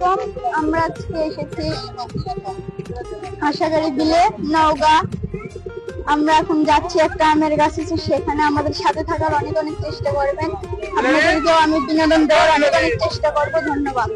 আলাইকুম। আমরা আজকে এসেছি হাসাগাড়ি বিলে, নওগাঁ। আমরা এখন যাচ্ছি একটা আমের গাছ আছে, সেখানে আমাদের সাথে থাকার অনেক অনেক চেষ্টা করবেন। আপনাদেরকেও আমি বিনোদন দেওয়ার অনেক অনেক চেষ্টা করবো। ধন্যবাদ।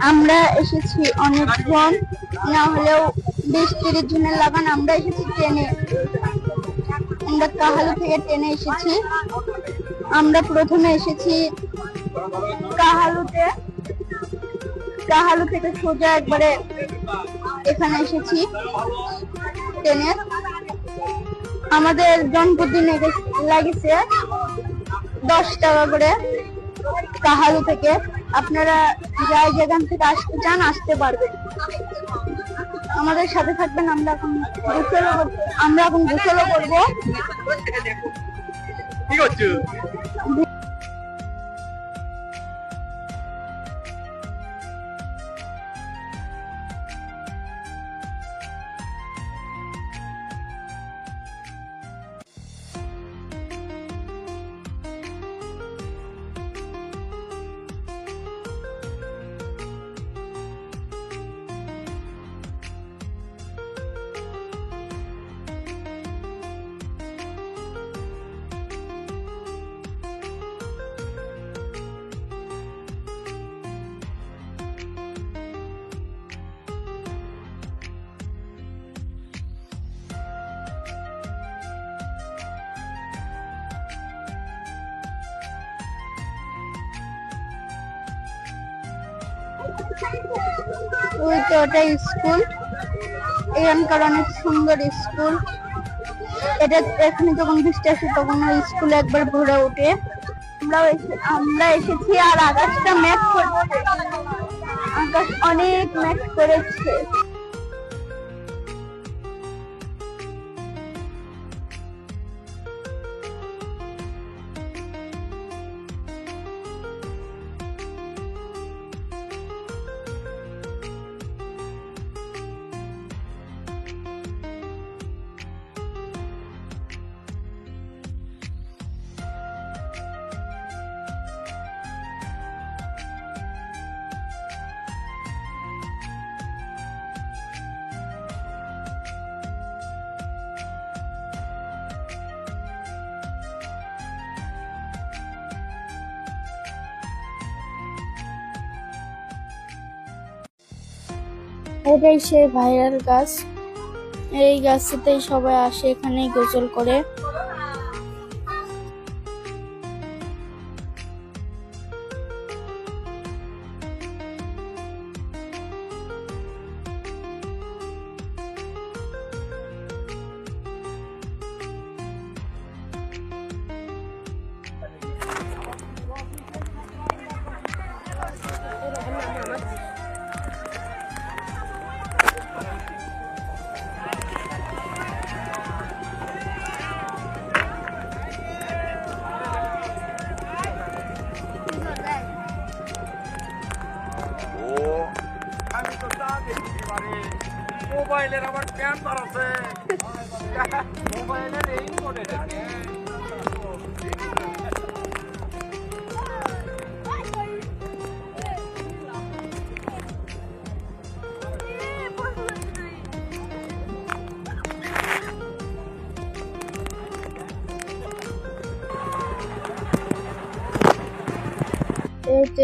আমরা এসেছি অনেকজন, না হলেও 20-30 জনের লাগান। আমরা এসেছি ট্রেনে, আমরা কাহালু থেকে ট্রেনে এসেছি। আমরা প্রথমে এসেছি কাহালু থেকে সোজা একবারে এখানে এসেছি ট্রেনে। আমাদের জনপ্রতি লাগেছে 10 টাকা করে কাহালু থেকে। আপনারা যাই যেখান থেকে আসতে চান আসতে পারবেন, আমাদের সাথে থাকবেন। আমরা এখন গোসলও করবো। ওই তো ওটা স্কুল, এখানকার অনেক সুন্দর স্কুল। এটা এখানে যখন বৃষ্টি আসে তখন ওই স্কুলে একবার ভরে ওঠে। আমরা এসেছি আর আকাশটা মেঘ করছে, আকাশ অনেক মেঘ করেছে। এটাই সেই ভাইরাল গাছ। এই গাছটাতেই সবাই আসে, এখানেই গোসল করে। মোবাইলের আবার ক্যামেরা আছে, মোবাইলের এই মোডে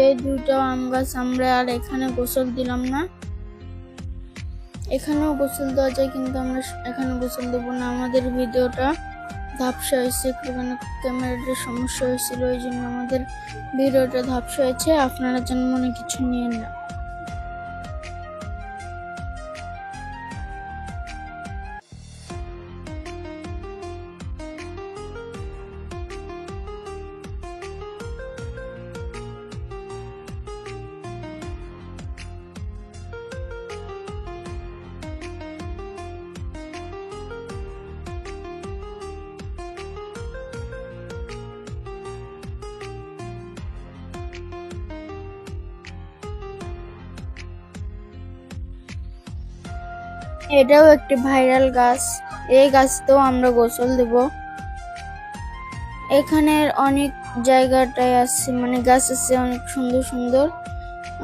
এই দুটো আম গাছ। আমরা আর এখানে গোসল দিলাম না, এখানেও গোসল দেওয়া যায় কিন্তু আমরা এখানে গোসল দেবো না। আমাদের ভিডিওটা ঝাপসা হয়েছে, এখানে ক্যামেরার সমস্যা হয়েছিল, ওই জন্য আমাদের ভিডিওটা ঝাপসা হয়েছে। আপনারা যেন মনে কিছু নিয়েন না। এটাও একটি ভাইরাল গাছ, এই গাছতেও আমরা গোসল দেব। এখানের অনেক জায়গাটায় আছে, মানে গাছ আছে অনেক সুন্দর সুন্দর,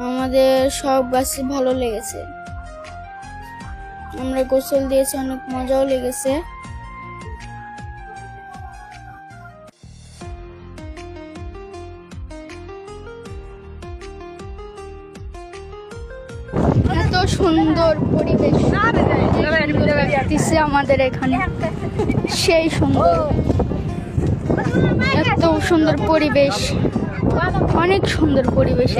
আমাদের সব গাছই ভালো লেগেছে। আমরা গোসল দিয়েছি, অনেক মজাও লেগেছে। এত সুন্দর পরিবেশ দিচ্ছে আমাদের এখানে, সেই সুন্দর, এত সুন্দর পরিবেশ, অনেক সুন্দর পরিবেশ।